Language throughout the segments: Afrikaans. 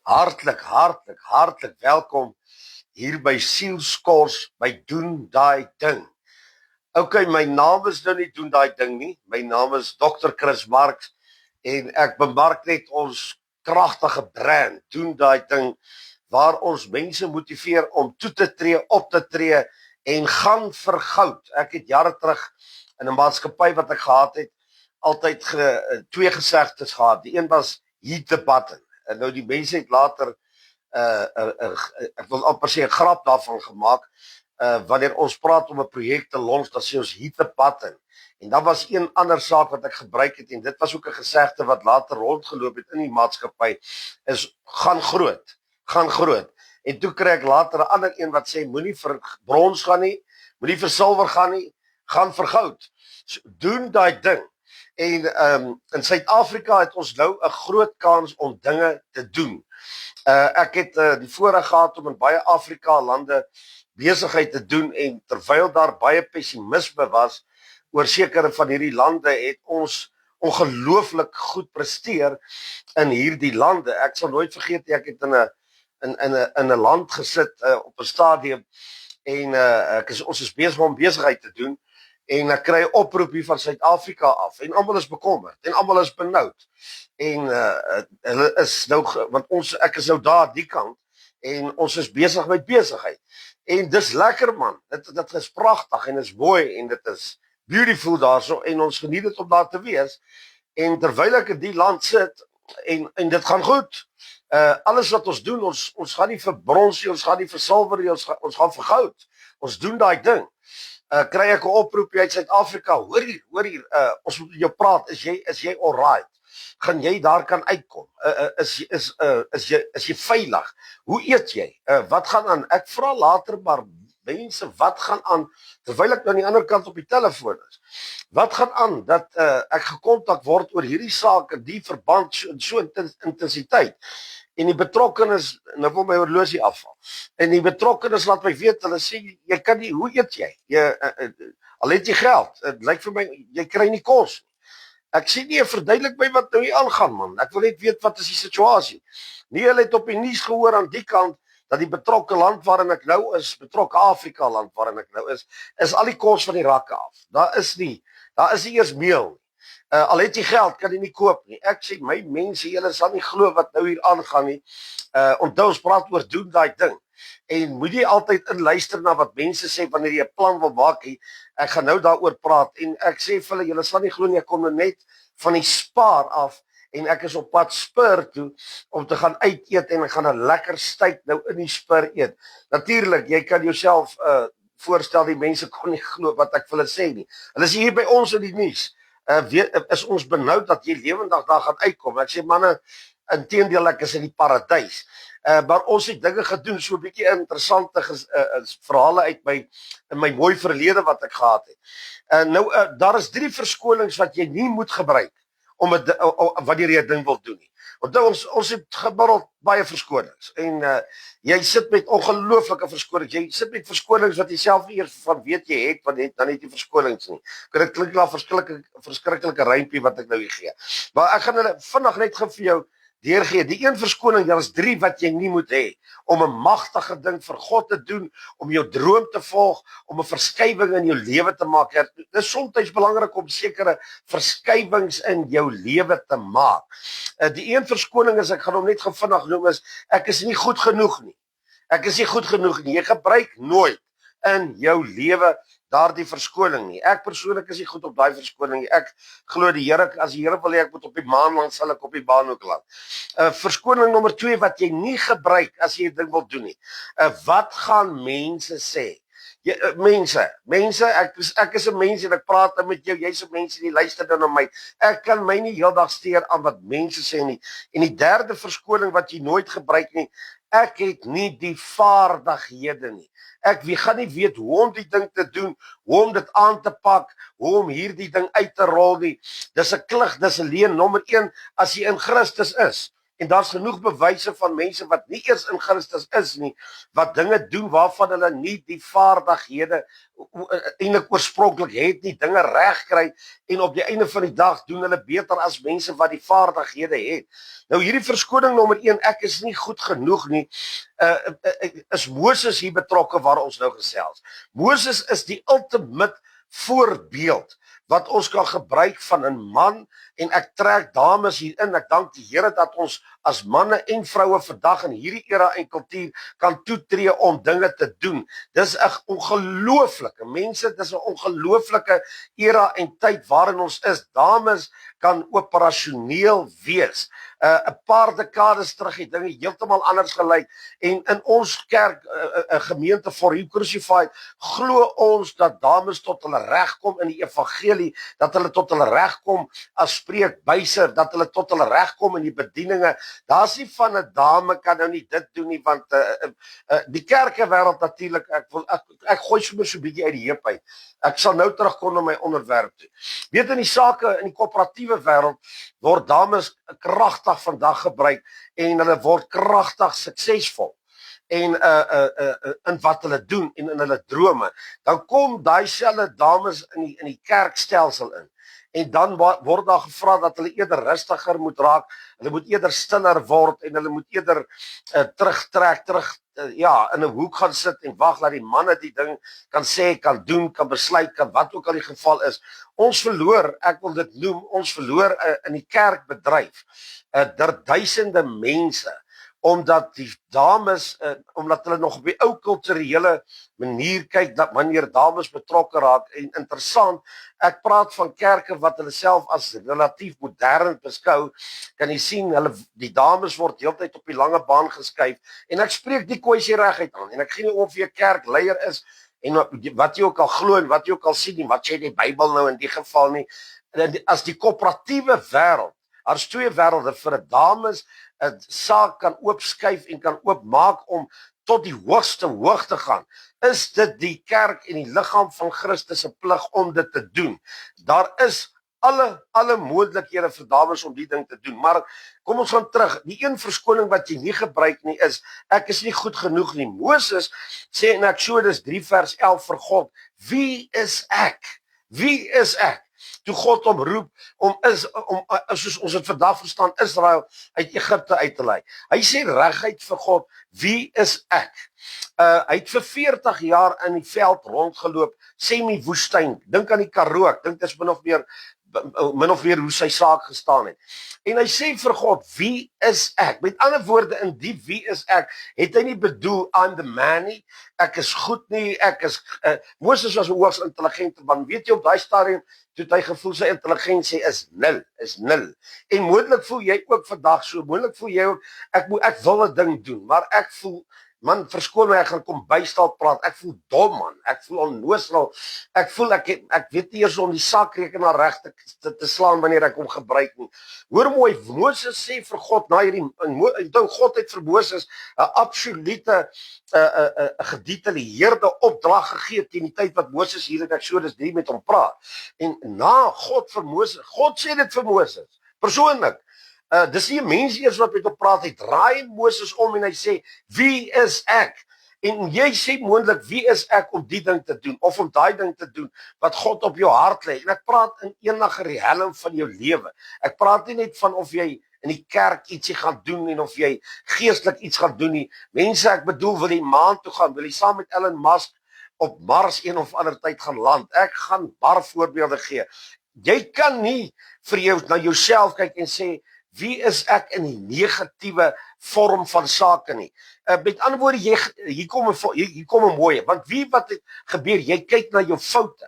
Hartlik welkom hier by Sielskors by Doen Daai Ding. Okay, my naam is nou nie Doen Daai Ding nie. My naam is Dr. Chris Marks en ek bemark net ons kragtige brand Doen Daai Ding waar ons mense motiveer om toe te tree, op te tree en gaan vir goud. Ek het jare terug in 'n maatskappy wat ek gehad het, altyd twee gesegdes gehad. Die een was hit the button. En nou die mense het later ek wil amper sê 'n grap daarvan gemaak. Wanneer ons praat om 'n projek te launch, dan sê ons hit the button. En dan was een ander saak wat ek gebruik het en dit was ook 'n gesegde wat later rondgeloop het in die maatskappy is gaan groot. En toe kry ek later 'n ander een wat sê moenie vir brons gaan nie, moenie vir silwer gaan nie, gaan vir goud. So, doen daai ding. En in Suid-Afrika het ons nou 'n groot kans om dinge te doen. Ek het die voorreg gehad om in baie Afrika lande besigheid te doen en terwyl daar baie pessimisme was oor sekere van hierdie lande, het ons ongelooflik goed presteer in hierdie lande. Ek sal nooit vergeet ek het in 'n land gesit op 'n stadium en ons is besig om besigheid te doen. En ek kry 'n oproep hier van Suid-Afrika af en almal is bekommerd en almal is benoud. En hulle is nou want ek is nou daar die kant en ons is besig met besigheid. En dis lekker man. Dit is pragtig en is mooi en dit is beautiful daarso en ons geniet dit om daar te wees. En terwyl ek in die land sit en dit gaan goed. Alles wat ons doen, ons gaan nie vir brons nie, ons gaan nie vir silwer nie, ons gaan vir goud. Ons doen daai ding. Kry ek 'n oproep uit Suid-Afrika. Hoor hier, ons moet met jou praat. Is jy alright? Gaan jy daar kan uitkom? Is jy veilig? Hoe eet jy? Wat gaan aan? Ek vra later maar mense, wat gaan aan terwyl ek nou aan die ander kant op die telefoon is? Wat gaan aan dat ek gekontak word oor hierdie saak in die verband so intensiteit? En die betrokkenes, nou wil my horlosie afval. En die betrokkenes laat my weet, hulle sê jy kan nie, hoe eet jy? Al het jy geld, dit lyk vir my jy kry nie kos nie. Ek sê nee, verduidelik my wat nou hier aangaan man. Ek wil net weet wat is die situasie. Nie hulle het op die nuus gehoor aan die kant dat die betrokke land waarin ek nou is, betrokke Afrika land waarin ek nou is al die kos van die rakke af. Daar is nie eers meel nie. Al het jy geld, kan jy nie koop nie. Ek sê my mense, julle sal nie glo wat nou hier aangaan nie. Onthou ons praat oor doen daai ding. En moet jy altyd inluister na wat mense sê wanneer jy 'n plan wil maak nie. Ek gaan nou daaroor praat en ek sê vir hulle, julle sal nie glo nie, ek kom net van die Spar af en ek is op pad Spur toe om te gaan uit eet en ek gaan 'n lekker steak nou in die Spur eet. Natuurlik, jy kan jouself voorstel die mense kon nie glo wat ek vir hulle sê nie. Hulle is hier by ons in die nuus. Is ons benoud dat jy lewendig daar gaan uitkom. Ek sê manne, inteendeel ek is in die paradys. Maar ons het dinge gedoen, so 'n bietjie interessante verhale uit my mooi verlede wat ek gehad het. Daar is 3 verskonings wat jy nie moet gebruik om wanneer jy 'n ding wil doen nie. Onthou ons het gemiddeld baie verskonings en jy sit met ongelooflike verskonings. Jy sit met verskonings wat jy self nie eers van weet jy het, want dan het jy verskonings nie. Dit klink na 'n verskriklike rympie wat ek nou hier gee. Maar ek gaan hulle vinnig net gou vir jou deurgee. Die een verskoning, daar is 3 wat jy nie moet hê om 'n magtige ding vir God te doen, om jou droom te volg, om 'n verskywing in jou lewe te maak. Dit is soms belangrik om sekere verskywings in jou lewe te maak. Die een verskoning is, ek gaan hom net vinnig noem, is ek is nie goed genoeg nie. Ek is nie goed genoeg nie. Jy gebruik nooit in jou lewe daardie verskoning nie. Ek persoonlik is nie goed op daai verskoning nie. Ek glo die Here, as die Here wil hê ek moet op die maan land, sal ek op die baan ook land. Verskoning nommer 2 wat jy nie gebruik as jy 'n ding wil doen nie. Wat gaan mense sê? Mense, ek is 'n mens en ek praat met jou, jy's 'n mens en jy luister dan na my. Ek kan my nie heeldag steur aan wat mense sê nie. En die derde verskoning wat jy nooit gebruik nie, ek het nie die vaardighede nie. Ek gaan nie weet hoe om die ding te doen, hoe om dit aan te pak, hoe om hierdie ding uit te rol nie. Dis 'n klug, dis 'n leuen. Nommer 1, as jy in Christus is En daar's genoeg bewyse van mense wat nie eers in Christus is nie, wat dinge doen waarvan hulle nie die vaardighede eintlik oorspronklik het nie, dinge reg kry en op die einde van die dag doen hulle beter as mense wat die vaardighede het. Nou hierdie verskoning nommer 1, ek is nie goed genoeg nie, is Moses hier betrokke waar ons nou gesels. Moses is die ultimate voorbeeld wat ons kan gebruik van 'n man, en ek trek dames hier in. Ek dank die Here dat ons as manne en vroue vandag in hierdie era en kultuur kan toetree om dinge te doen. Dis 'n ongelooflike mense, dis 'n ongelooflike era en tyd waarin ons is. Dames kan operasioneel wees. 'n Paar dekades terug het dinge heeltemal anders gelyk, en in ons kerk, 'n gemeente for Him Crucified, glo ons dat dames tot hulle reg kom in die evangelie, dat hulle tot hulle reg kom as spreekbuiser, dat hulle tot hulle reg kom in die bedieninge. Daar's nie van 'n dame kan nou nie dit doen nie, want die kerkewêreld natuurlik, ek gooi sommer so 'n bietjie uit die heup uit. Ek sal nou terugkom na my onderwerp toe. Weet, in die sake, in die koöperatiewe wêreld word dames kragtig vandag gebruik en hulle word kragtig suksesvol en in wat hulle doen en in hulle drome. Dan kom daai selfde dames in die kerkstelsel in. En dan word daar gevra dat hulle eerder rustiger moet raak, hulle moet eerder stiller word en hulle moet eerder terugtrek, in 'n hoek gaan sit en wag dat die manne die ding kan sê, kan doen, kan besluit, kan wat ook al die geval is. Ons verloor, ek wil dit noem, ons verloor in die kerkbedryf duisende mense, omdat die dames, omdat hulle nog op die ou kulturele manier kyk, dat wanneer dames betrokke raak. En interessant, ek praat van kerke wat hulle self as relatief modern beskou, kan jy sien, die dames word heeltyd op die lange baan geskuif, en ek spreek die kwessie reguit aan, en ek gee nie of jy 'n kerkleier is, en wat jy ook al glo, en wat jy ook al sien, nie wat sê die Bybel nou in die geval nie, as die koöperatiewe wêreld, daar's twee wêrelde, vir 'n dames 'n saak kan oopskuif en kan oopmaak om tot die hoogste hoog te gaan, is dit die kerk en die liggaam van Christus se plig om dit te doen. Daar is alle moontlikhede vir dames om die ding te doen, maar kom ons gaan terug. Die een verskoning wat jy nie gebruik nie is, ek is nie goed genoeg nie. Moses sê in Eksodus 3 vers 11 vir God, wie is ek? Wie is ek? Toe God hom roep om soos ons dit vandag verstaan, Israel uit Egipte uit te lei. Hy sê reguit vir God, wie is ek? Hy het vir 40 jaar in die veld rondgeloop, semi-woestyn, dink aan die Karoo, ek dink dit is min of meer hoe sy saak gestaan het. En hy sê vir God, wie is ek? Met ander woorde, in die wie is ek, het hy nie bedoel, I'm the man nie, ek is goed nie, Moses was 'n hoogs intelligente man, weet jy, op daai stadium, toe hy gevoel sy intelligensie is nul. En moontlik voel jy ook vandag so, moontlik voel jy ook, ek wil 'n ding doen, maar ek voel, man, verskoon my, ek gaan kom bystal praat, ek voel dom, man, ek voel onnoosel, ek voel, ek weet nie eers om die sakrekenaar reg te slaan wanneer ek hom gebruik nie. Hoor mooi, Moses sê vir God, God het vir Moses 'n absolute gedetailleerde opdrag gegee teen die tyd wat Moses hier in Eksodus 3 met hom praat. En na God vir Moses, God sê dit vir Moses, persoonlik, dis nie 'n mens eers wat met hom praat, hy draai Moses om en hy sê, wie is ek? En jy sê moontlik, wie is ek om die ding te doen, of om daai ding te doen, wat God op jou hart lê? En ek praat in enige riekelm van jou lewe. Ek praat nie net van of jy in die kerk ietsie gaan doen, en of jy geestelik iets gaan doen nie. Mense, ek bedoel, wil jy maan toe gaan, wil jy saam met Elon Musk op Mars een of ander tyd gaan land? Ek gaan bar voorbeelde gee. Jy kan nie vir jou na jouself kyk en sê, wie is ek in die negatiewe vorm van sake nie. Met ander woorde, hier kom 'n mooie, want wat het gebeur, jy kyk na jou foute.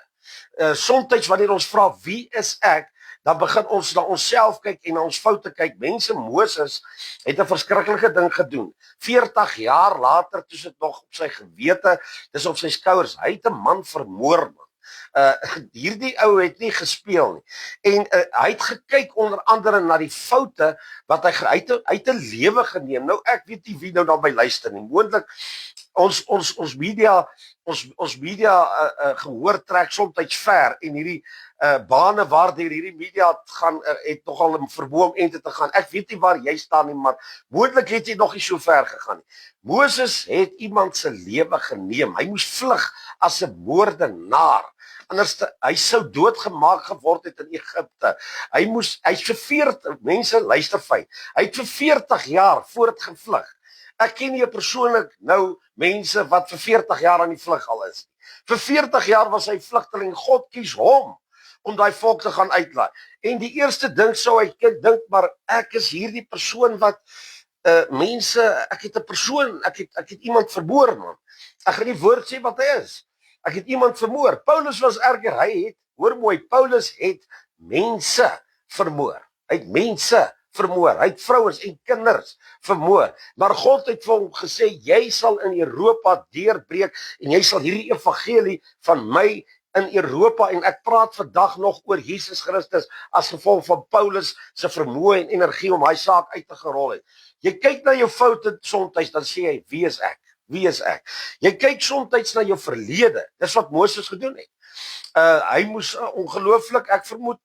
Soms wanneer ons vra, wie is ek, dan begin ons na onsself kyk en na ons foute kyk. Moses het 'n verskriklike ding gedoen. 40 jaar later, toe dit nog op sy gewete, dis op sy skouers, hy het 'n man vermoor, man. Hierdie ou het nie gespeel nie. En hy het gekyk onder andere na die foute wat hy het 'n lewe geneem. Nou ek weet nie wie nou daarby luister nie. Moontlik Ons media gehoor trek soms ver en hierdie bane waardeur hierdie media gaan het nogal 'n verboom en te gaan. Ek weet nie waar jy staan nie, maar moontlik het jy nog nie so ver gegaan nie. Moses het iemand se lewe geneem. Hy moes vlug as 'n moordenaar. Anders hy sou doodgemaak geword het in Egipte. Hy's vir 40 mense luister fyn. Hy het vir 40 jaar voortgevlug. Ek ken nie persoonlik nou mense wat vir 40 jaar aan die vlug al is. Vir 40 jaar was hy vlugteling. God kies hom om daai volk te gaan uitlaai. En die eerste ding sou hy dink, maar ek is hierdie persoon wat mense, ek het iemand vermoor, man. Ek gaan nie woord sê wat hy is. Ek het iemand vermoor. Paulus was erger. Hoor mooi, Paulus het mense vermoor. Hy het mense vermoor. Hy het vrouens en kinders vermoor. Maar God het vir hom gesê, jy sal in Europa deurbreek en jy sal hierdie evangelie van my in Europa, en ek praat vandag nog oor Jesus Christus as gevolg van Paulus se vermoë en energie om hy saak uit te gerol het. Jy kyk na jou foute soms, dan sê jy, wie is ek? Wie is ek? Jy kyk soms na jou verlede. Dis wat Moses gedoen het. Hy moes ongelooflik, ek vermoed,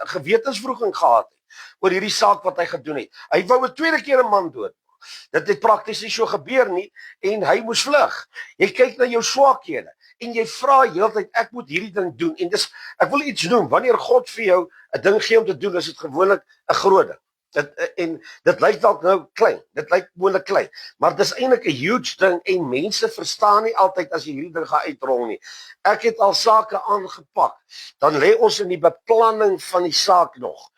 gewetenswroging gehad het oor hierdie saak wat hy gedoen het. Hy wou 'n tweede keer 'n man dood. Dit het prakties nie so gebeur nie en hy moes vlug. Jy kyk na jou swakhede en jy vra heeltyd, ek moet hierdie ding doen en ek wil iets doen. Wanneer God vir jou 'n ding gee om te doen, is dit gewoonlik 'n groot ding. Dit lyk dalk nou klein, dit lyk moontlik klein, maar dis eintlik 'n huge ding en mense verstaan nie altyd as jy hierdie ding gaan uitrol nie. Ek het al sake aangepak, dan lê ons in die beplanning van die saak nog.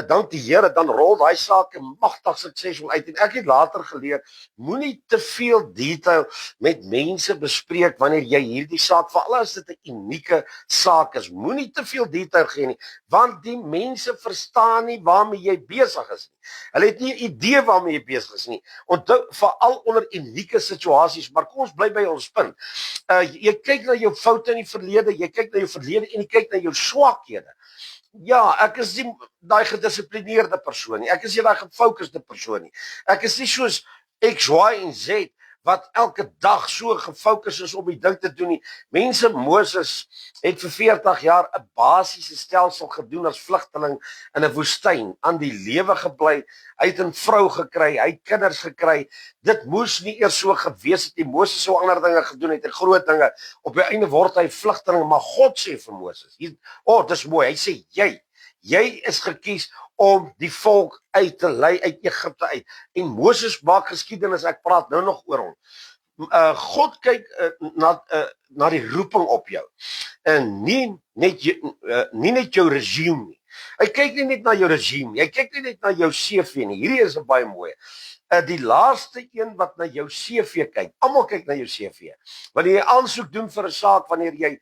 Dank die Here, dan rol daai saak magtig suksesvol uit. En ek het later geleer, moenie te veel detail met mense bespreek wanneer jy hierdie saak, veral as dit 'n unieke saak is. Moenie te veel detail gee nie, want die mense verstaan nie waarmee jy besig is nie. Hulle het nie 'n idee waarmee jy besig is nie. Onthou, veral onder unieke situasies, maar kom ons bly by ons punt. Jy kyk na jou foute in die verlede, jy kyk na jou verlede en jy kyk na jou swakhede. Ja, ek is nie daai gedissiplineerde persoon nie. Ek is nie daai gefokusde persoon nie. Ek is nie soos X, Y en Z wat elke dag so gefokus is om die ding te doen nie. Moses het vir 40 jaar 'n basiese stelsel gedoen as vlugteling in 'n woestyn, aan die lewe gebly. Hy het 'n vrou gekry, hy het kinders gekry. Dit moes nie eers so gewees het nie. Moses sou ander dinge gedoen het, en groot dinge. Op die einde word hy vlugteling, maar God sê vir Moses, dis mooi. Hy sê jy is gekies om die volk uit te lei uit Egipte uit. En Moses maak geskiedenis, ek praat nou nog oor hom. God kyk na die roeping op jou. En nie net jou regime nie. Hy kyk nie net na jou regime nie. Hy kyk nie net na jou CV nie. Hierdie is 'n baie mooi. Die laaste een wat na jou CV kyk. Almal kyk na jou CV. Wanneer jy aansoek doen vir 'n saak, wanneer jy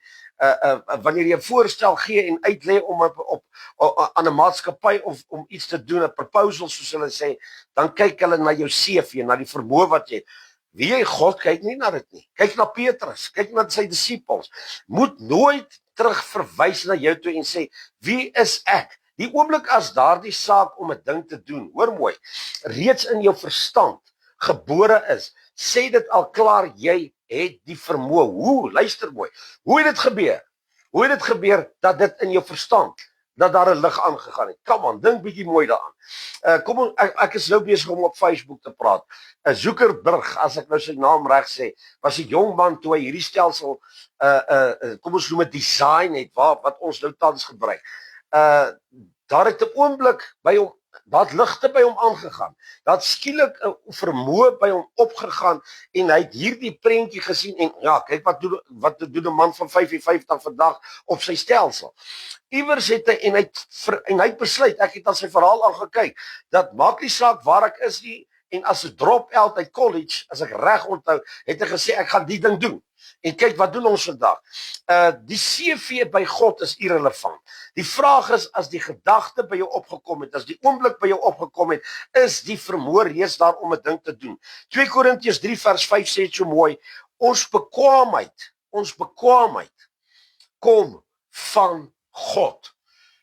'n voorstel gee en uitlê om aan 'n maatskappy of om iets te doen, 'n proposal soos hulle sê, dan kyk hulle na jou CV, na die vermoë wat jy het. Wie jy God kyk nie na dit nie. Kyk na Petrus, kyk na sy disippels. Moet nooit terug verwys na jou toe en sê, wie is ek? Die oomblik as daardie saak om 'n ding te doen, hoor mooi, reeds in jou verstand gebore is, sê dit al klaar, jy het die vermoë. Luister mooi. Hoe het dit gebeur? Hoe het dit gebeur dat dit in jou verstand, dat daar 'n lig aangegaan het? Kom aan, dink bietjie mooi daaraan. Ek is nou besig om op Facebook te praat. Zuckerberg, as ek nou sy naam reg sê, was 'n jong man toe hy hierdie stelsel kom ons noem dit design het wat ons nou tans gebruik. Daar het 'n oomblik by hom, daar het ligte by hom aangegaan. Daar het skielik 'n vermoë by hom opgegaan en hy het hierdie prentjie gesien en ja, kyk wat doen 'n man van 55 vandag op sy stelsel. Iewers het hy en hy het besluit, ek het aan sy verhaal al gekyk, dat maak nie saak waar ek is nie, en as 'n drop-out uit college, as ek reg onthou, het hy gesê ek gaan die ding doen. En kyk, wat doen ons vandag? Die CV by God is irrelevant. Die vraag is, as die gedagte by jou opgekom het, as die oomblik by jou opgekom het, is die vermoë reeds daar om 'n ding te doen. 2 Korintiërs 3 vers 5 sê dit so mooi, ons bekwaamheid kom van God.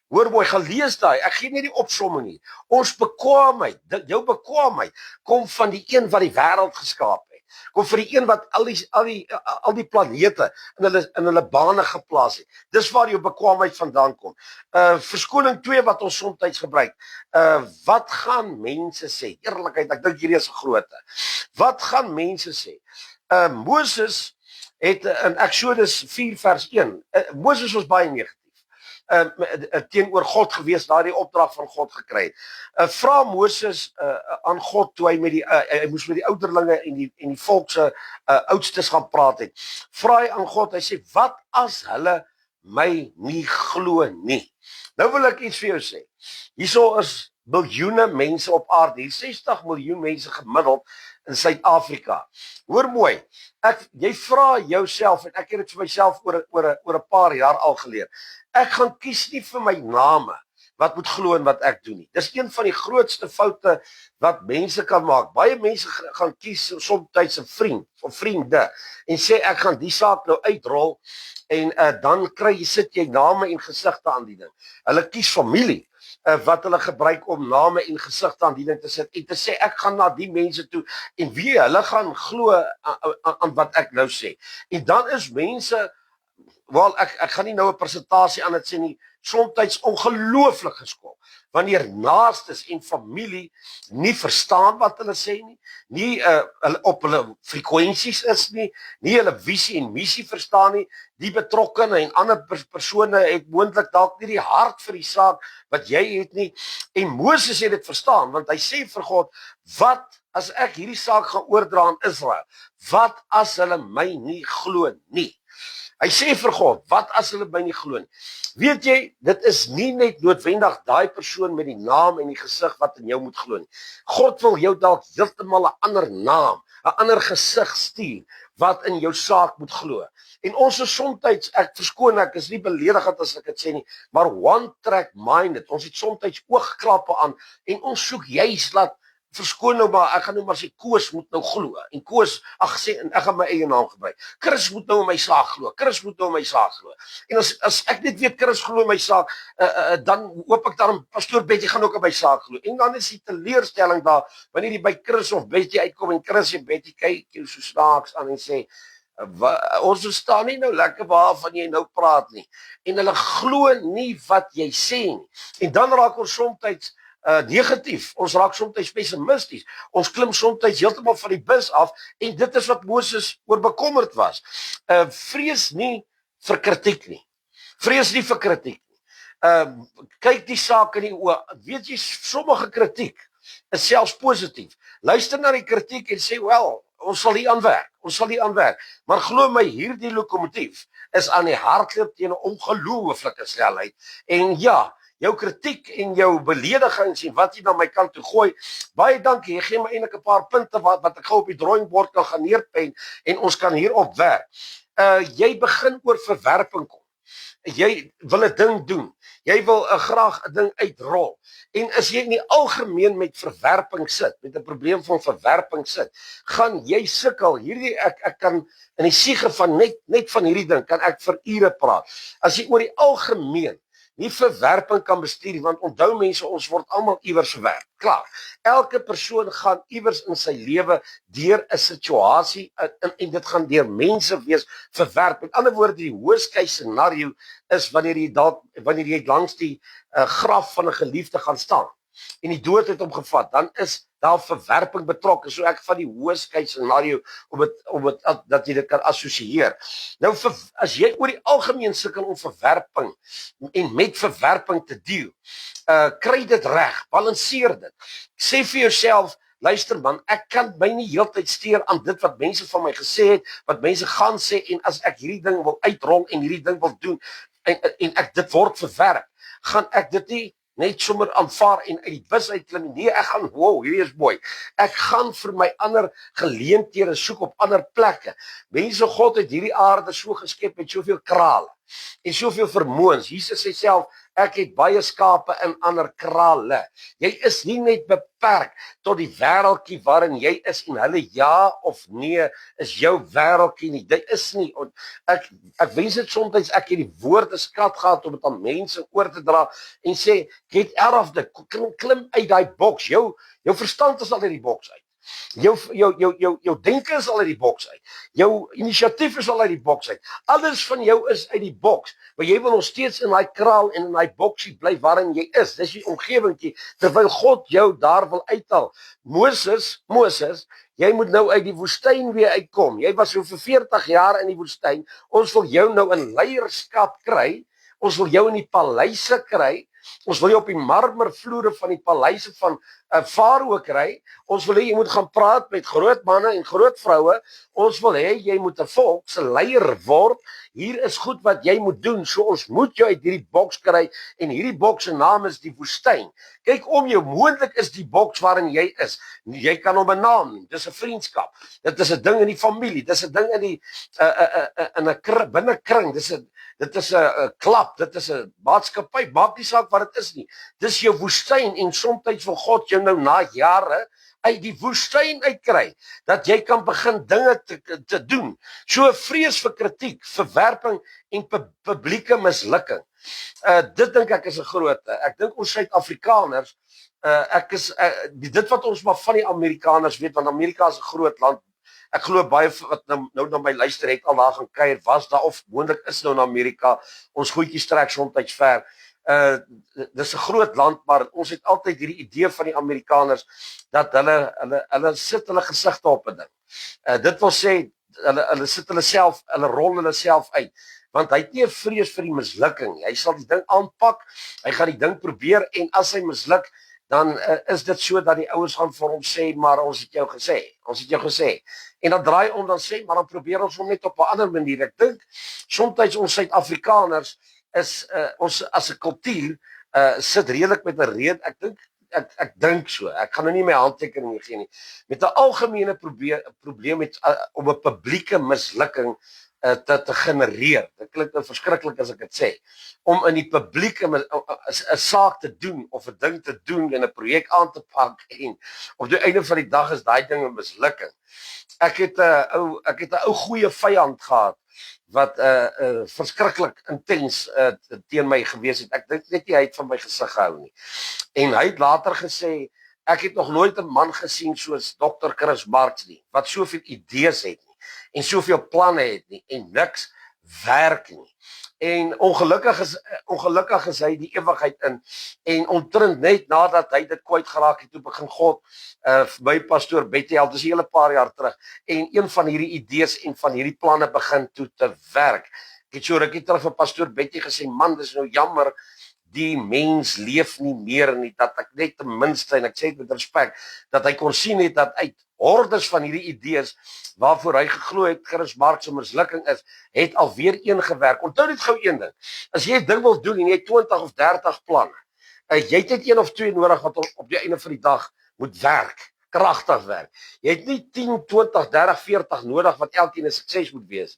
Hoor mooi, gelees daai, ek gee nie die opsomming nie. Ons bekwaamheid, jou bekwaamheid, kom van die een wat die wêreld geskaap het. Kom vir die een wat al die planete in hulle bane geplaas het. Dis waar jou bekwaamheid vandaan kom. Verskoning 2 wat ons soms gebruik. Wat gaan mense sê? Eerlikheid, ek dink hierdie is 'n groote. Wat gaan mense sê? Moses het in Exodus 4 vers 1, Moses was baie negatief teenoor God gewees, daardie opdrag van God gekry het. Vra Moses aan God toe hy moes met die ouderlinge en die volk se oudstes gaan praat het. Vra hy aan God, hy sê, wat as hulle my nie glo nie? Nou wil ek iets vir jou sê. Hierso is miljoene mense op aarde, hier 60 miljoen mense gemiddeld in Suid-Afrika. Hoor mooi, jy vra jouself, en ek het dit vir myself oor 'n paar jaar al geleer. Ek gaan kies nie vir my name wat moet glo in wat ek doen nie. Dis een van die grootste foute wat mense kan maak. Baie mense gaan kies soms 'n vriend of vriende en sê ek gaan die saak nou uitrol en dan sit jy name en gesigte aan die ding. Hulle kies familie wat hulle gebruik om name en gesigte aan die ding te sit en te sê ek gaan na die mense toe en hulle gaan glo aan wat ek nou sê. En dan is mense, wel ek gaan nie nou 'n persentasie aan dit sê nie, soms ongelooflik geskok wanneer naastes en familie nie verstaan wat hulle sê nie hulle op hulle frekwensies is nie hulle visie en missie verstaan nie, die betrokkene en ander persone het moontlik dalk nie die hart vir die saak wat jy het nie, en Moses het dit verstaan, want hy sê vir God, wat as ek hierdie saak gaan oordra aan Israel, wat as hulle my nie glo nie? Hy sê vir God, wat as hulle my nie glo nie? Weet jy, dit is nie net noodwendig daai persoon met die naam en die gesig wat in jou moet glo nie. God wil jou dalk heeltemal 'n ander naam, 'n ander gesig stuur wat in jou saak moet glo. En ons is soms, ek verskoon, ek is nie beledigend as ek dit sê nie, maar one track minded. Ons het soms oogklappe aan en ons soek juis laat verskoon nou maar, ek gaan nou maar sê, Koos moet nou glo, en Koos, en ek gaan my eie naam gebruik, Chris moet nou in my saak glo, Chris moet nou in my saak glo, en as ek net weet, Chris glo in my saak, dan hoop ek daarom, Pastoor Betty gaan ook in my saak glo, en dan is die teleurstelling daar, wanneer die by Chris of Betty uitkom, en Chris en Betty kyk jou so snaaks aan en sê, ons verstaan nie nou lekker waarvan jy nou praat nie, en hulle glo nie wat jy sê nie, en dan raak ons soms negatief, ons raak soms pessimisties, ons klim soms heeltemal van die bus af, en dit is wat Moses oor bekommerd was. Vrees nie vir kritiek nie. Vrees nie vir kritiek nie. Kyk die saak in die oë. Weet jy, sommige kritiek is selfs positief. Luister na die kritiek en sê, wel, ons sal hier aanwerk, maar glo my, hierdie lokomotief is aan die hardloop teen 'n ongelooflike snelheid, en ja, jou kritiek en jou beledigings en wat jy na my kant toe gooi, baie dankie, jy gee my eintlik 'n paar punte wat ek gou op die drawing board kan gaan neerpen en ons kan hierop werk. Jy begin oor verwerping kom. Jy wil 'n ding doen. Jy wil graag 'n ding uitrol. En as jy in die algemeen met verwerping sit, met 'n probleem van verwerping sit, gaan jy sukkel. Hierdie ek kan in die siege van net van hierdie ding kan ek vir ure praat. As jy oor die algemeen nie verwerping kan bestuur, want onthou mense, ons word almal iewers verwerp. Klaar. Elke persoon gaan iewers in sy lewe deur 'n situasie en dit gaan deur mense wees verwerp. Met ander woorde, die worst case scenario is wanneer jy langs die graf van 'n geliefde gaan staan en die dood het hom gevat, dan is daar verwerping betrokke. So ek van die worst case scenario dat jy dit kan assosieer. Nou as jy oor die algemeen sukkel om verwerping en met verwerping te deel, kry dit reg, balanseer dit. Sê vir jouself, luister man, ek kan my nie heeltyd steur aan dit wat mense van my gesê het, wat mense gaan sê, en as ek hierdie ding wil uitrol en hierdie ding wil doen en ek dit word verwerp, gaan ek dit nie net sommer aanvaar en uit die bus uitklim. Nee, ek gaan, wow, hierdie is mooi. Ek gaan vir my ander geleenthede soek op ander plekke. Mense, God het hierdie aarde so geskep met soveel krale en soveel vermoëns. Jesus sê self, ek het baie skape in ander krale. Jy is nie net beperk tot die wêreldjie waarin jy is en hulle ja of nee is jou wêreldjie nie. Dit is nie. Ek wens dit soms ek het die woord 'n skat gehad om dit aan mense oor te dra en sê, get out of the, klim uit daai boks. Jou verstand is al uit die boks uit. Jou denke is al uit die boks uit. Jou inisiatief is al uit die boks uit. Alles van jou is uit die boks. Maar jy wil nog steeds in daai kraal en in daai boksie bly waarin jy is. Dis die omgewingkie terwyl God jou daar wil uithaal. Moses, jy moet nou uit die woestyn weer uitkom. Jy was so vir 40 jaar in die woestyn. Ons wil jou nou in leierskap kry. Ons wil jou in die paleise kry. Ons wil jy op die marmervloere van die paleise van Farao kry. Ons wil hê jy moet gaan praat met groot manne en groot vroue. Ons wil hê jy moet 'n volk se leier word. Hier is goed wat jy moet doen. So ons moet jou uit hierdie boks kry en hierdie boks se naam is die woestyn. Kyk om jou, moontlik is die boks waarin jy is. Jy kan hom 'n naam noem. Dis 'n vriendskap. Dit is 'n ding in die familie. Dis 'n ding in die in 'n binnekring. Dit is 'n klap. Dit is 'n maatskappy. Maak nie saak wat dit is nie. Dis jou woestyn en soms wil God jou nou na jare uit die woestyn uitkry, dat jy kan begin dinge te doen. So vrees vir kritiek, verwerping en publieke mislukking. Dit dink ek is 'n groot. Ek dink ons Suid-Afrikaners, dit wat ons maar van die Amerikaners weet, want Amerika is 'n groot land. Ek glo baie wat nou na my luister het al daar gaan kuier, was daar of moontlik is nou in Amerika. Ons goedjies trek soms ver. Dis 'n groot land, maar ons het altyd hierdie idee van die Amerikaners dat hulle sit hulle gesigte op 'n ding. Dit wil sê hulle sit hulle self, hulle rol hulle self uit. Want hy het nie 'n vrees vir die mislukking nie. Hy sal die ding aanpak, hy gaan die ding probeer en as hy misluk, dan is dit so dat die ouers gaan vir hom sê, maar ons het jou gesê. En dan draai om dan sê, maar dan probeer ons hom net op 'n ander manier. Ek dink soms ons Suid-Afrikaners is ons as 'n kultuur sit redelik met 'n rede. Ek dink so. Ek gaan nou nie my handtekening gee nie. Met 'n algemene probleem met om 'n publieke mislukking te genereer. Dit klink nou verskriklik as ek dit sê. Om in die publiek 'n saak te doen of 'n ding te doen en 'n projek aan te pak en op die einde van die dag is daai ding 'n mislukking. Ek het 'n ou goeie vyand gehad wat verskriklik intens teen my gewees het. Ek dink net hy het van my gesig gehou nie. En hy het later gesê, ek het nog nooit 'n man gesien soos Dr. Chris Marks nie, wat soveel idees het nie en soveel planne het nie en niks werk nie. En ongelukkig is hy die ewigheid in en omtrent net nadat hy dit kwyt geraak het, toe begin God by pastoor Betty, al dis 'n hele paar jaar terug, en een van hierdie idees en van hierdie planne begin toe te werk. Ek het so rukkie terug vir pastoor Betty gesê, man, dis nou jammer, die mens leef nie meer nie, dat ek net ten minste, en ek sê dit met respek, dat hy kon sien het dat uit hordes van hierdie idees waarvoor hy geglo het Chris Marks se mislukking is, het alweer een gewerk. Onthou net gou een ding. As jy 'n ding wil doen en jy het 20 of 30 planne, jy het net een of twee nodig wat op die einde van die dag moet werk, kragtig werk. Jy het nie 10, 20, 30, 40 nodig wat elkeen 'n sukses moet wees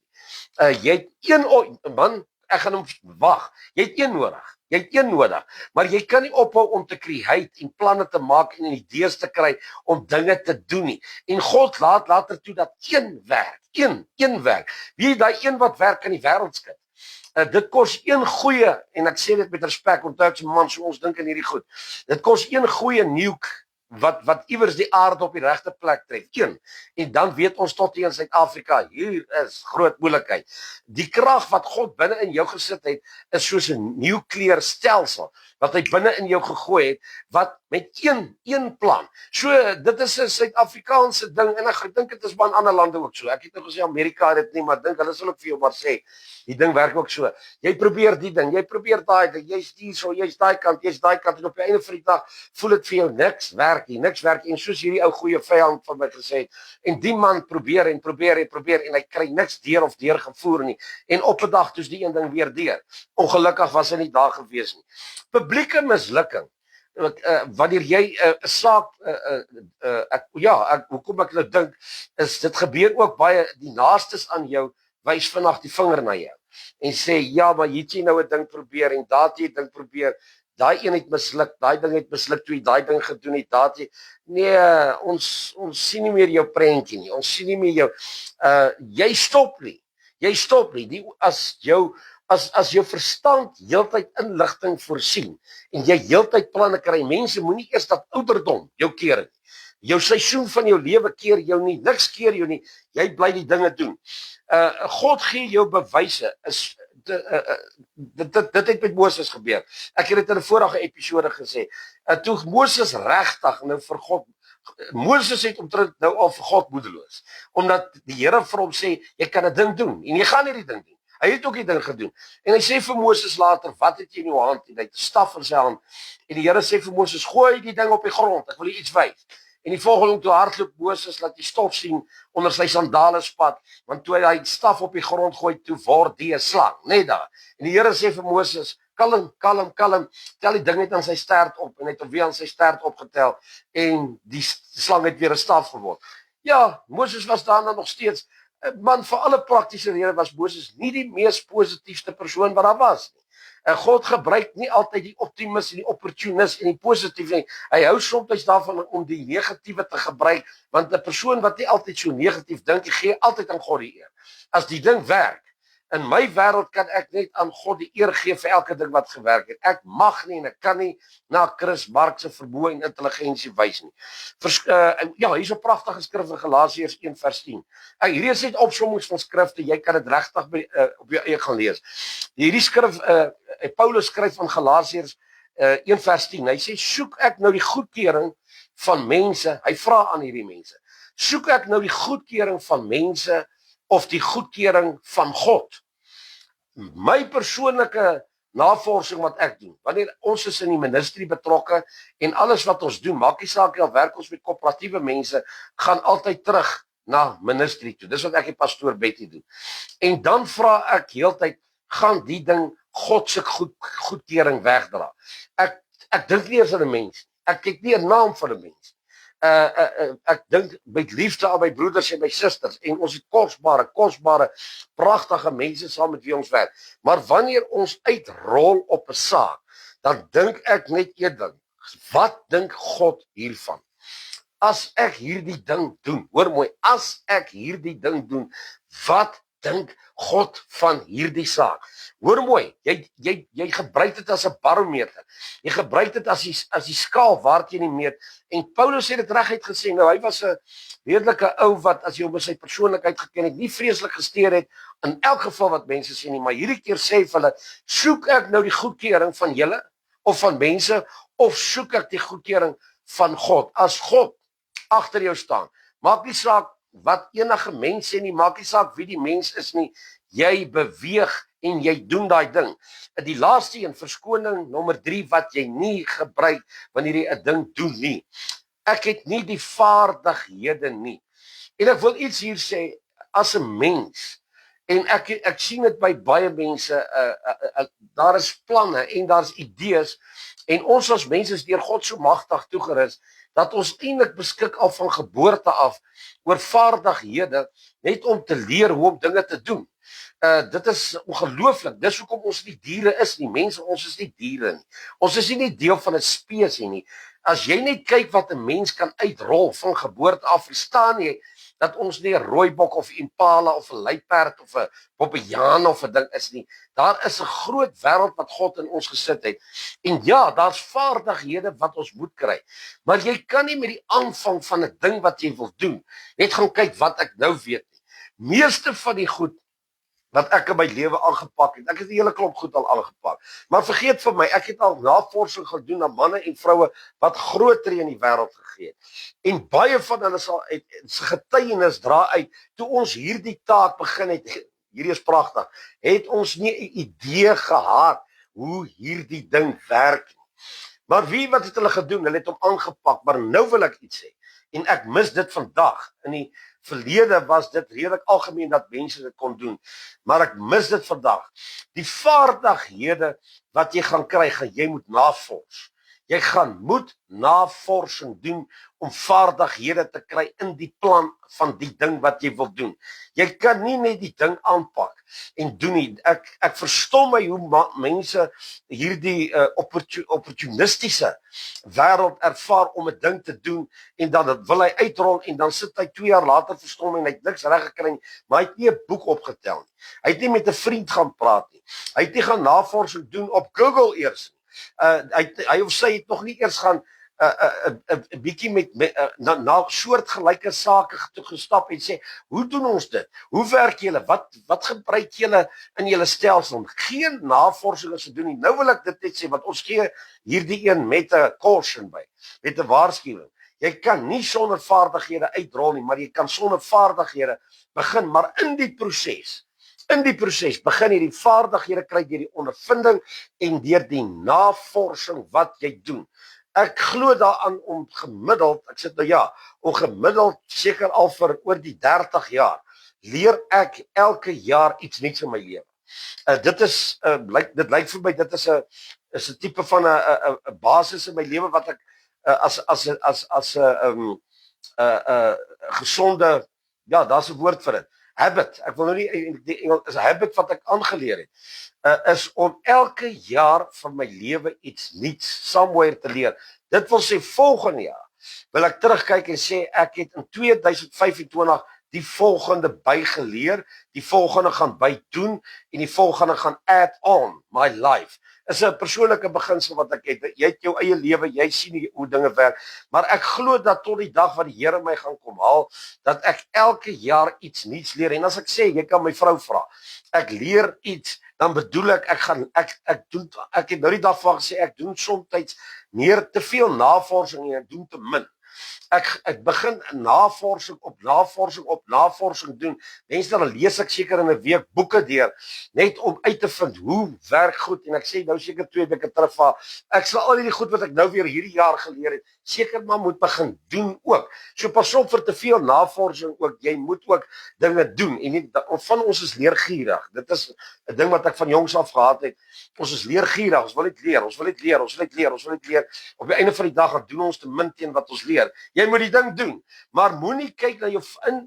nie. Jy het een man, ek gaan hom wag. Jy het een nodig. Maar jy kan nie ophou om te create en planne te maak en idees te kry om dinge te doen nie. En God laat later toe dat een werk. Een werk. Wie is daai een wat werk in die wêreld skud? Dit kos een goeie, en ek sê dit met respek, onthou ek se man, so ons dink in hierdie goed. Dit kos een goeie nuke wat iewers die aarde op die regte plek tref. En dan weet ons tot hier in Suid-Afrika, hier is groot moeilikheid. Die krag wat God binne in jou gesit het, is soos 'n nukleêre stelsel wat hy binne in jou gegooi het, wat met een plan. So dit is 'n Suid-Afrikaanse ding en ek dink dit is by ander lande ook so. Ek het nou gesê Amerika het dit nie, maar dink hulle sal ook vir jou maar sê, die ding werk ook so. Jy probeer die ding, jy probeer daai ding, jy's daai kant en op die einde van die dag voel dit vir jou niks werk en soos hierdie ou goeie vyand van my gesê het, en die man probeer en hy kry niks deur gevoer nie. En op 'n dag toets die een ding weer deur. Ongelukkig was hy nie daar gewees nie. Publieke mislukking. Wanneer jy 'n saak hoekom ek nou dink is dit gebeur ook baie, die naastes aan jou wys vinnig die vinger na jou en sê ja, maar jy het nou 'n ding probeer en daai jy ding probeer, daai een het misluk, daai ding het misluk toe jy daai ding gedoen het, daai nee, ons sien nie meer jou prentjie nie, ons sien nie meer jou jy stop nie, as jou verstand heeltyd inligting voorsien en jy heeltyd planne kry, mense moenie eers dat ouderdom jou keer nie. Jou seisoen van jou lewe keer jou nie, niks keer jou nie. Jy bly die dinge doen. God gee jou bewyse. Dit het met Moses gebeur. Ek het dit in 'n vorige episode gesê. Toe Moses regtig nou vir God, Moses het omtrent nou al vir God moedeloos, omdat die Here vir hom sê, jy kan 'n ding doen en jy gaan hierdie ding doen. Hy het ook die ding gedoen. En hy sê vir Moses later, wat het jy in jou hand? En hy het 'n staf in sy hand. En die Here sê vir Moses, gooi die ding op die grond, ek wil jy iets wys. En die volgende toe hardloop Moses, laat die stof sien onder sy sandale spat, want toe hy die staf op die grond gooi, toe word die 'n slang, net daar. En die Here sê vir Moses, kalm, tel die ding net aan sy stert op, en hy het hom weer aan sy stert opgetel, en die slang het weer 'n staf geword. Ja, Moses was daarna nog steeds, man, vir alle praktiese redes was Moses nie die mees positiefste persoon wat daar was nie. En God gebruik nie altyd die optimis en die opportunis en die positief nie. Hy hou soms daarvan om die negatiewe te gebruik, want 'n persoon wat nie altyd so negatief dink, gee altyd aan God die eer. As die ding werk, in my wêreld kan ek net aan God die eer gee vir elke ding wat gewerk het. Ek mag nie en ek kan nie na Chris Mark se vermoë en intelligensie wys nie. Ja, hier's 'n pragtige skrif in Galasiërs 1:10. Hierdie is net opsommings van skrifte, jy kan dit regtig op jou eie gaan lees. Hierdie skrif, Paulus skryf van Galasiërs 1:10. Hy sê, soek ek nou die goedkeuring van mense, hy vra aan hierdie mense, soek ek nou die goedkeuring van mense of die goedkeuring van God? My persoonlike navorsing wat ek doen, wanneer ons is in die ministry betrokke en alles wat ons doen, maak nie saak al werk ons met koöperatiewe mense, gaan altyd terug na ministry toe. Dis wat ek die pastoor Betty doen. En dan vra ek heeltyd, gaan die ding God se goedkeuring wegdra? Ek dink nie eers aan 'n mens. Ek kyk nie 'n naam vir 'n mens. Ek dink met liefde aan my broeders en my susters, en ons het kosbare, pragtige mense saam met wie ons werk. Maar wanneer ons uitrol op 'n saak, dan dink ek net een ding, wat dink God hiervan? As ek hierdie ding doen, hoor mooi, as ek hierdie ding doen, wat dink God van hierdie saak? Hoor mooi, jy gebruik dit as 'n barometer. Jy gebruik dit as die skaal waarteen jy meet. En Paulus het dit reguit gesê, nou hy was 'n redelike ou wat, as jy hom sy persoonlikheid geken het, nie vreeslik gesteer het in elk geval wat mense sê nie, maar hierdie keer sê vir hulle, soek ek nou die goedkeuring van julle of van mense, of soek ek die goedkeuring van God? As God agter jou staan, maak nie saak wat enige mens sê nie, maak nie saak wie die mens is nie, jy beweeg en jy doen daai ding. Die laaste een, verskoning nommer 3, wat jy nie gebruik wanneer jy 'n ding doen nie. Ek het nie die vaardighede nie. En ek wil iets hier sê, as 'n mens, en ek sien dit by baie mense, daar is planne en daar's idees, en ons as mense is deur God so magtig toegerus, dat ons eintlik beskik al van geboorte af oor vaardighede, net om te leer hoe om dinge te doen. Dit is ongelooflik, dis hoekom ons nie diere is nie, mense, ons is nie diere nie. Ons is nie deel van 'n spesies nie. As jy net kyk wat 'n mens kan uitrol van geboorte af, verstaan jy dat ons nie 'n rooibok of 'n impala of 'n luiperd of 'n bobbejaan of 'n ding is nie. Daar is 'n groot wêreld wat God in ons gesit het. En ja, daar's vaardighede wat ons moet kry. Maar jy kan nie met die aanvang van 'n ding wat jy wil doen, net gaan kyk wat ek nou weet nie. Meeste van die goed wat ek in my lewe aangepak het. Ek het 'n hele klomp goed al aangepak. Maar vergeet van my, ek het al navorsing gedoen aan manne en vroue wat groot tree in die wêreld gegee het. En baie van hulle sal se getuienis dra uit, toe ons hierdie taak begin het, hierdie is pragtig, het ons nie 'n idee gehad hoe hierdie ding werk nie. Maar wat het hulle gedoen? Hulle het hom aangepak, maar nou wil ek iets sê. En ek mis dit vandag. In die verlede was dit redelik algemeen dat mense dit kon doen, maar ek mis dit vandag. Die vaardighede wat jy gaan kry, jy moet navors. Jy moet navorsing doen om vaardighede te kry in die plan van die ding wat jy wil doen. Jy kan nie net die ding aanpak en doen nie. Ek verstom my hoe mense hierdie opportunistiese wêreld ervaar om 'n ding te doen, en dan wil hy uitrol, en dan sit hy 2 jaar later verstom en hy het niks reg gekry nie, maar hy het nie 'n boek opgetel nie. Hy het nie met 'n vriend gaan praat nie. Hy het nie gaan navorsing doen op Google eers nie. Hy of sy het nog nie eers gaan 'n bietjie met na soortgelyke sake toe gestap en sê, hoe doen ons dit? Hoe werk julle? Wat gebruik julle in julle stelsel? Geen navorsing is gedoen nie. Nou wil ek dit net sê, want ons gee hierdie een met 'n caution by, met 'n waarskuwing. Jy kan nie sonder vaardighede uitrol nie, maar jy kan sonder vaardighede begin, maar in die proses begin jy die vaardighede kry deur die ondervinding en deur die navorsing wat jy doen. Ek glo daaraan om gemiddeld, ek sê nou ja, om gemiddeld seker al vir oor die 30 jaar leer ek elke jaar iets nuuts in my lewe. Dit lyk vir my dit is 'n tipe van 'n basis in my lewe wat ek as 'n gesonde, ja, daar's 'n woord vir dit. Habit. Ek wil nou nie die Engels is 'n habit wat ek aangeleer het. Is om elke jaar van my lewe iets nuuts somewhere te leer. Dit wil sê volgende jaar wil ek terugkyk en sê ek het in 2025 die volgende bygeleer, die volgende gaan bydoen en die volgende gaan add on my life. Is 'n persoonlike beginsel wat ek het. Jy het jou eie lewe, jy sien hoe dinge werk, maar ek glo dat tot die dag wat die Here my gaan kom haal, dat ek elke jaar iets nuuts leer. En as ek sê, jy kan my vrou vra, ek leer iets, dan bedoel ek ek het nou die dag van gesê ek doen soms meer te veel navorsing en ek doen te min. Ek begin navorsing op navorsing doen. Mense dan lees ek seker in 'n week boeke deur net om uit te vind hoe werk goed, en ek sê nou seker 2 weke terug van ek sal al hierdie goed wat ek nou weer hierdie jaar geleer het seker maar moet begin doen ook. So pas op vir te veel navorsing ook. Jy moet ook dinge doen en nie van ons is leergierig. Dit is 'n ding wat ek van jongs af gehad het. Ons is leergierig. Ons wil net leer. Op die einde van die dag dan doen ons te min teen wat ons leer. Jy moet die ding doen, maar moenie kyk na jou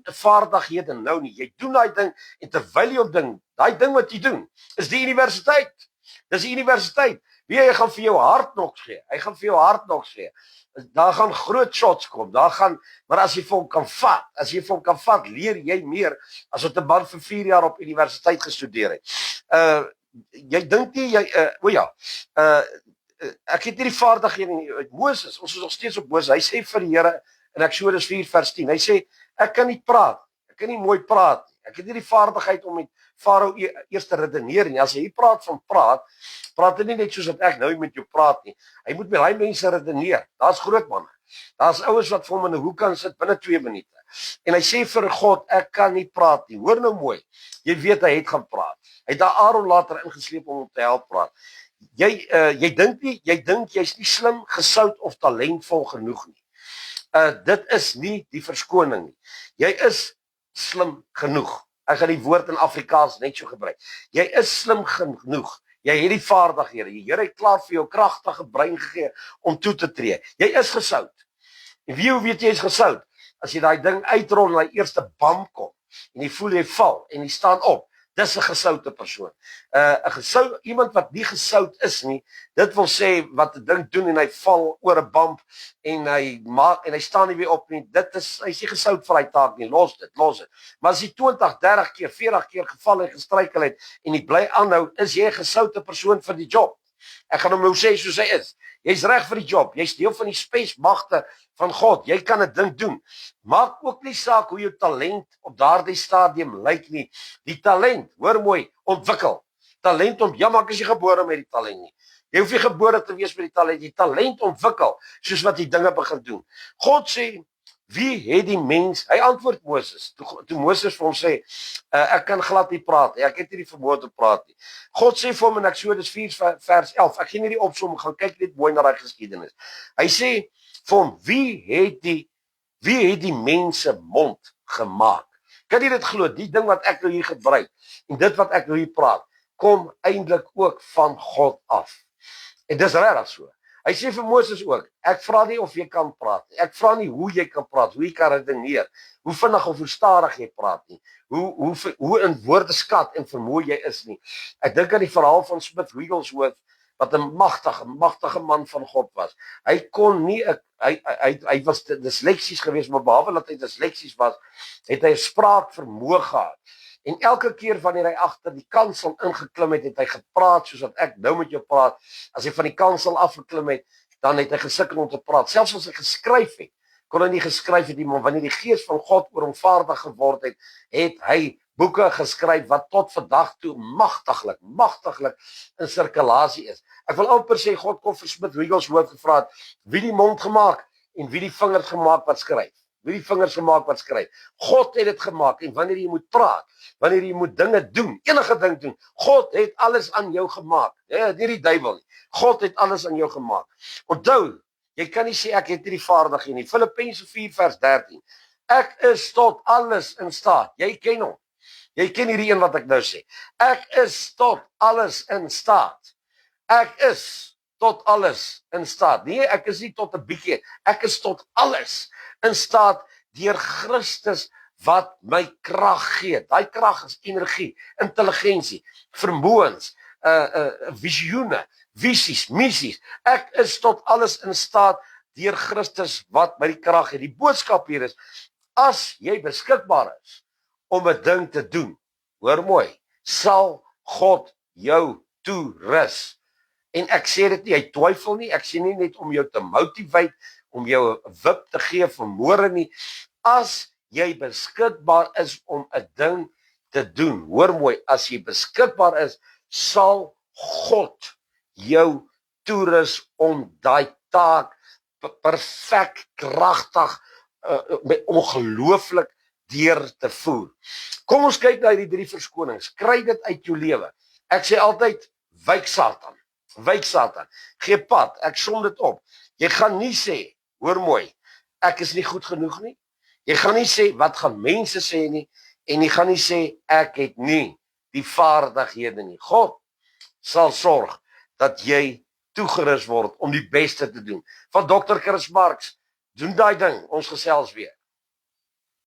vaardighede nou nie. Jy doen daai ding en terwyl jy op daai ding wat jy doen, is die universiteit. Dis die universiteit. Wie hy gaan vir jou hardknoks gee. Hy gaan vir jou hardknoks gee. Daar gaan groot shots kom. Maar as jy vir hom kan vat, leer jy meer as wat 'n man vir 4 jaar op universiteit gestudeer het. Jy dink nie ek het hierdie vaardighede uit Moses. Ons is nog steeds op Moses. Hy sê vir die Here in Eksodus 4 vers 10. Hy sê ek kan nie praat. Ek kan nie mooi praat nie. Ek het nie die vaardigheid om met Farao eers te redeneer nie. As hy praat van praat hy nie net soos wat ek nou met jou praat nie. Hy moet met daai mense redeneer. Daar's groot manne. Daar's ouens wat vir hom in 'n hoek kan sit binne 2 minute. En hy sê vir God, ek kan nie praat nie. Hoor nou mooi. Jy weet hy het gaan praat. Hy het Aaron later ingesleep om hom te help praat. Jy dink jy's nie slim, gesout of talentvol genoeg nie. Dit is nie die verskoning nie. Jy is slim genoeg. Ek gaan die woord in Afrikaans net so gebruik. Jy is slim genoeg. Jy het die vaardighede. Die Here het klaar vir jou kragtige brein gegee om toe te tree. Jy is gesout. En wie weet jy is gesout? As jy daai ding uitrol en daai eerste bam kom en jy voel jy val en jy staan op. Dis 'n gesoute persoon. Iemand wat nie gesout is nie, dit wil sê wat 'n ding doen en hy val oor 'n bump en hy staan nie weer op nie. Hy's nie gesout vir daai taak nie. Los dit. Maar as jy 20, 30 keer, 40 keer geval en gestruikel het en jy bly aanhou, is jy 'n gesoute persoon vir die job. Ek gaan hom nou sê soos hy is. Jy's reg vir die job. Jy's deel van die spesmagte van God. Jy kan 'n ding doen. Maak ook nie saak hoe jou talent op daardie stadium lyk nie. Die talent, hoor mooi, ontwikkel. Maak as jy gebore met die talent nie. Jy hoef nie gebore te wees met die talent. Die talent ontwikkel soos wat jy dinge begin doen. God sê, wie het die mens? Hy antwoord Moses. Toe Moses vir hom sê, ek kan glad nie praat nie. Ek het nie die vermoë te praat nie. God sê vir hom in Eksodus 4 vers 11. Ek gaan nie die opsom gaan kyk net mooi na daai geskiedenis. Hy sê vir hom, wie het die mens se mond gemaak? Kan jy dit glo? Die ding wat ek nou hier gebruik en dit wat ek nou hier praat, kom eintlik ook van God af. En dis regtig so. Hy sê vir Moses ook, ek vra nie of jy kan praat nie. Ek vra nie hoe jy kan praat, hoe jy kan redeneer, hoe vinnig of hoe stadig jy praat nie, hoe in woordeskat en vermoë jy is nie. Ek dink aan die verhaal van Smith Wigglesworth, wat 'n magtige man van God was. Hy kon nie, hy was disleksies geweest, maar behalwe dat hy disleksies was, het hy spraakvermoë gehad. En elke keer wanneer hy agter die kansel ingeklim het, het hy gepraat soos wat ek nou met jou praat. As hy van die kansel afgeklim het, dan het hy gesukkel om te praat. Selfs as hy geskryf het, kon hy nie geskryf het nie, maar wanneer die Gees van God oor hom vaardig geword het, het hy boeke geskryf wat tot vandag toe magtiglik in sirkulasie is. Ek wil amper sê, God kom vir Smith Wigglesworth gevra het, wie die mond gemaak en wie die vinger gemaak wat skryf. Wie die vingers gemaak wat skryf. God het dit gemaak en wanneer jy moet praat, wanneer jy moet dinge doen, enige ding doen, God het alles aan jou gemaak. Ja, nie die duiwel nie. God het alles aan jou gemaak. Onthou, jy kan nie sê ek het nie die vaardighede nie. Filippense 4:13. Ek is tot alles in staat. Jy ken hom. Jy ken hierdie een wat ek nou sê. Ek is tot alles in staat. Ek is tot alles in staat. Nee, ek is nie tot 'n bietjie. Ek is tot alles in staat deur Christus wat my krag gee. Daai krag is energie, intelligensie, vermoëns, visioene, visies, missies. Ek is tot alles in staat deur Christus wat my die krag gee. Die boodskap hier is, as jy beskikbaar is om 'n ding te doen, hoor mooi, sal God jou toerus. En ek sê dit nie, hy twyfel nie, ek sê nie net om jou te motivate, om jou 'n wip te gee vir môre nie. As jy beskikbaar is om 'n ding te doen, hoor mooi, as jy beskikbaar is, sal God jou toerus om daai taak perfek, kragtig, ongelooflik deur te voer. Kom ons kyk na die 3 verskonings. Kry dit uit jou lewe. Ek sê altyd, wyk Satan. Wyk Satan. Gee pad. Ek som dit op. Jy gaan nie sê, hoor mooi, ek is nie goed genoeg nie. Jy gaan nie sê, wat gaan mense sê nie. En jy gaan nie sê, ek het nie die vaardighede nie. God sal sorg dat jy toegerus word om die beste te doen. Van Dr. Chris Marks, doen daai ding, ons gesels weer.